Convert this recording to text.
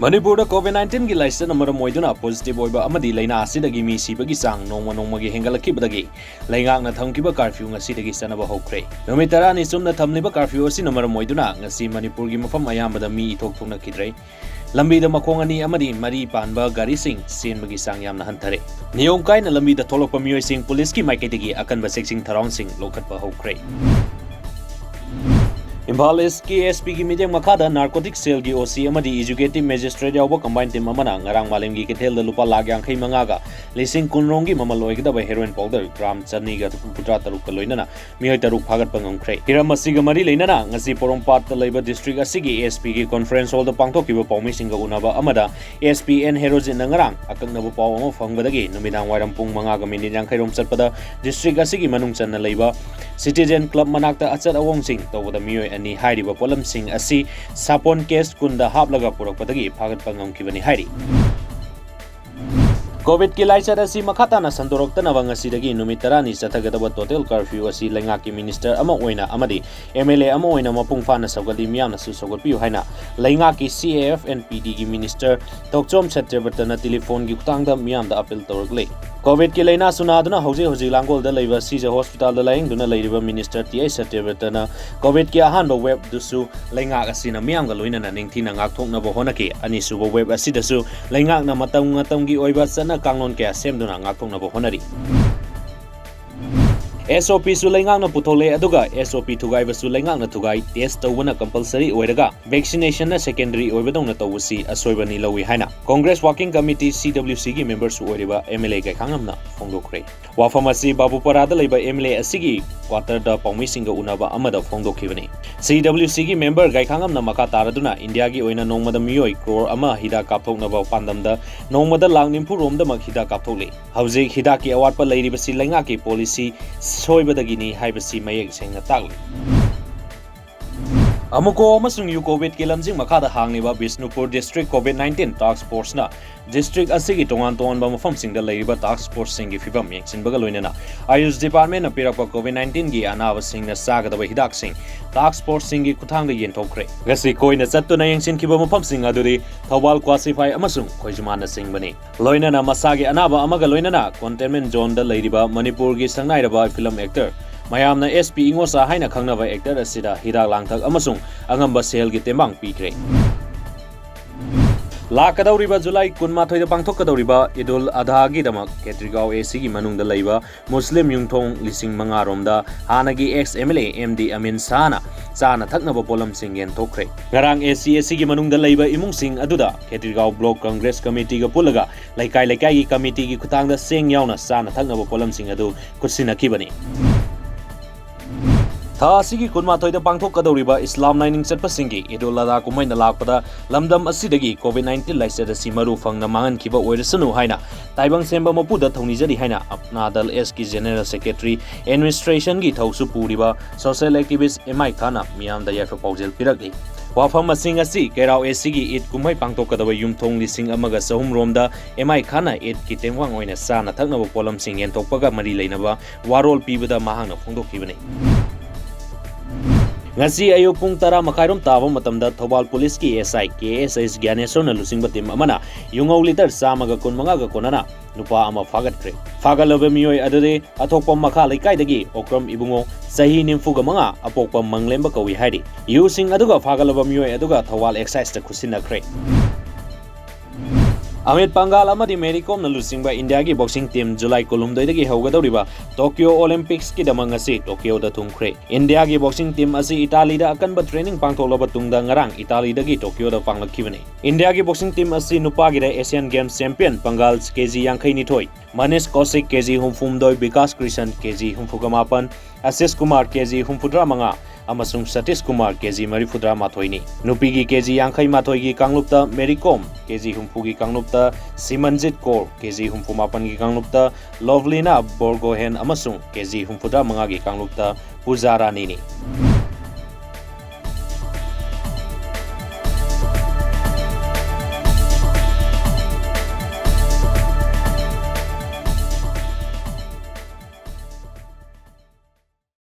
Manipur COVID-19 की licence मरम मोइदुना positive ओइबा अमदी लैना असिदगी मी सिबगी चांग नोंमा नोंमागी हेंगलखिबदगी लैंगाकना थमखिबा कर्फ्यू ngasiदगी सनबा होख्रे नुमित 10 नि सुमना थमलिबा कर्फ्यू असिना मरम मोइदुना ngasi मनपुर की मफम अयामबदा मी इथोक थोंगनखिद्रे लंबीदा मखोंग अनि अमदी मरी पानबा गाड़ी सिंग सेनबगी चांग यामना हंथरे नियम कायना लंबीदा थोलकपा मियोय सिंग पुलिस की माइकेदगी अकनबा सेक्सिंग थराउंग सिंग लोखतपा होख्रे इम्फाल ईस्ट की एसपी की मीटिंग मखादा नार्कोटिक सेल की ओसी अमदी एजुकेटिव मजिस्ट्रेट यावबा कंबाइन टीम अमना ngarang मालेम की केथेल द लुपा लाख 85 गा लिसिंग कुनरोंग की ममल ओइगदबा हेरोइन पाउडर ग्राम 2 गा 53 का लोइनना मियोय तरुक फागत पंगमख्रे हिरम असिगा मरी लेनना ngasi पोरोंपात त लैबा डिस्ट्रिक्ट असिगी एसपी की कॉन्फ्रेंस हॉल द पांगथोकिबा पाउमी सिंग उनाबा अमदा एसपी एन हेरोजिन ngarang अकंगनबा पाउ अमा फंगबदगी नुमिदांग वाइरम पुंग 5 गा मिनिट 50 रोम चटपदा डिस्ट्रिक्ट असिगी मनुंग चन्ना लैबा सिटीजन क्लब मनाक्ता अचत अवोंग सिंग तौबदा मियोय अनि हाइरिबा पोलम सिंह असी सापोन केस कुंदा हापलगा पुरकपदगी फागत पंगमखिबनी हाइरि कोविड की लाइसेंस असी मखाताना संदोरक्तनबा ngasiदगी नुमित 10 नि चथगदबा टोटल कर्फ्यू असी लैंगा की मिनिस्टर अमा ओइना अमदी एमएलए अमा ओइना मपुंग फाना सगली मियामना सु सगोपियु हाइना लैंगा की सीएफएनपीडी की मिनिस्टर तोकचोम सत्यव्रतना टेलीफोन की खुतांगदा मियामदा अपील तौरगले कोविड की लैना सुनादुना हौजे लांगोल द लैबा सीजे हॉस्पिटल द लाइंगदुना लैरिबा मिनिस्टर टीआई सत्यव्रतना कोविड की अहानबा वेब दुसु लैंगा असिना मियामगा लोइनना निंगथिना ngakthoknaba honaki ani suba wave असिदसु लैंगाकना मतम ngतमगी ओइबा चना कांगलोन क्या सेमदुना ngakthoknaba honari SOP su लैंगाकना पुथोले अदुगा SOP थुगाइबा सु लैंगाकना थुगाइ टेस्ट तौबना कंपलसरी ओइरगा वैक्सीनेशन ना सेकेंडरी ओइबदौना तौबसी असोइबनी लौइ हाइना कांग्रेस वर्किंग कमिटी CWC की मेंबर सु ओइरिबा MLA के खांगमना फोंदोखरे वाफम असि बाबुपरादा लैबा MLA असिगी क्वार्टर द पौमी सिंगा उनाबा अमदा फोंदोखिबनी CWC की मेंबर गाइखांगमना मका तारदुना इंडिया की ओइना नोंगमदा मियोय क्रोर अमा हिदा कापथोकनबा पांदमदा नोंगमदा लाख निम्फु रोमदमक हिदा कापथोकले हौजिक हिदा की अवाटपा लैरिबसि लैंगा की पॉलिसी सोइबदगिनी हाइबसि मयेक सेंगना तागले अमुको अमसुंग यू कोविड के लमजिंग मखादा हांगनिबा बिष्णुपुर डिस्ट्रिक्ट कोविड-19 टास्क फोर्स ना डिस्ट्रिक्ट असिगी तोंगान तोंगानबा मफमसिंग द लैरिबा टास्क फोर्स सिंग की फिबम येंसिनबगा लोइनना आयुष डिपार्टमेंट ना पिरकपा कोविड-19 की अनाबसिंग ना सागदबा हिदाक सिंग टास्क फोर्स सिंग की खुथांग येंथोखरे गसि कोइना चत्तुना येंसिनखिबा मफमसिंग अदुदि थौबाल क्वासिफाई अमसुंग खोइजुमाना सिंग बने लोइनना मसागे अनाबा अमगा लोइनना कंटेनमेंट जोन द लैरिबा मणिपुर की संगनाइरबा फिल्म एक्टर मयामना एसपी इंगोसा हाइना खंगनबा एक्टर असिदा हिदाक लांथक अमसुंग अंगंबा सेल की तेमांग पीख्रे लाकदौरिबा जुलाई 19 पांथोकदौरिबा इदुल अधा की दमक केट्रिगांव एसी की मनुंगदा लैबा मुस्लिम युंगथोंग लिसिंग मंगा रोमदा हानागी एक्स एमएलए एमडी अमीन साना चाना थकनबा पोलम सिंग येंथोखरे गरांग एसी की मनुंगदा लैबा इमुंग सिंग अदुदा केट्रिगांव ब्लॉक कांग्रेस कमिटी का पुलगा लैकाई लैकाई की कमिटी की खुतांगदा सेंग यावना चाना थकनबा पोलम सिंग अदु कुसिनखिबनी थासिगी कुनमाथोइदा पांथोकदौरिबा इस्लाम नाइनिंग चटपसिंगी इदुल अदा कुमैना लाकपदा लमदम असिदगी कोविड-19 लाइसेंस असि मरु फंगना मांगनखिबा ओइरसनु हाइना ताइबंग सेंबा मपुदा थौनिजरी हाइना अपना दल एस की जनरल सेक्रेटरी एडमिनिस्ट्रेशन की थौसु पूरिबा सोशल एक्टिविस्ट एमआई खाना मियामदा याफा पाउजेल पिरकली वाफम सिंग असि केराव एसी की ईद कुमै पांथोकदबा युमथोंग लिसिंग अमगा सहुम रोमदा एमआई खाना ईद की तेमवांग ओइना साना थकनबा पोलम सिंग येंथोकपगा मरी लैनबा वारोल पीबदा माहांगना फोंदोखिबनी ngasi ayu pung 10 makairom tawa matamda thobal police ki SI KSS Gyaneswar lusing batim amana yungau liter samaga kunmanga ga konana nupa ama fagatkre fagalabe mioi adure athokpa makha laikai dagi okram ibungo sahi nimfuga manga apokpa manglemba kawi haidi using aduga fagalabe mioi aduga thobal exercise ta khusinakre Amit Panghal अमदी मेरीकॉम लुसिंगबा India की boxing team जुलाई कुलुमदगी हौगदौरिबा Tokyo Olympics की दमंग असी Tokyo द थुंख्रे इंडिया की बॉक्सिंग टीम असी इटाली दा अकनबा ट्रेनिंग पांथोलबा तुंगदा ngarang इटाली दगी टोक्यो द पांगलखिबने इंडिया की बॉक्सिंग टीम असी नुपा गी Asian games champion Panghal KG 52 Manish Kaushik KG 62 Vikas Krishan KG 59 Ashish Kumar KG 65 अमसुंग सतीश कुमार केजी 34 नुपी की केजी 50 की कांगलुपता मेरीकॉम केजी 60 की कांगलुपता सिमनजीत कौर केजी 64 की कांगलुपता लवलीना बोरगोहेन अमसुंग केजी 65 की कांगलुपता पूजा रानी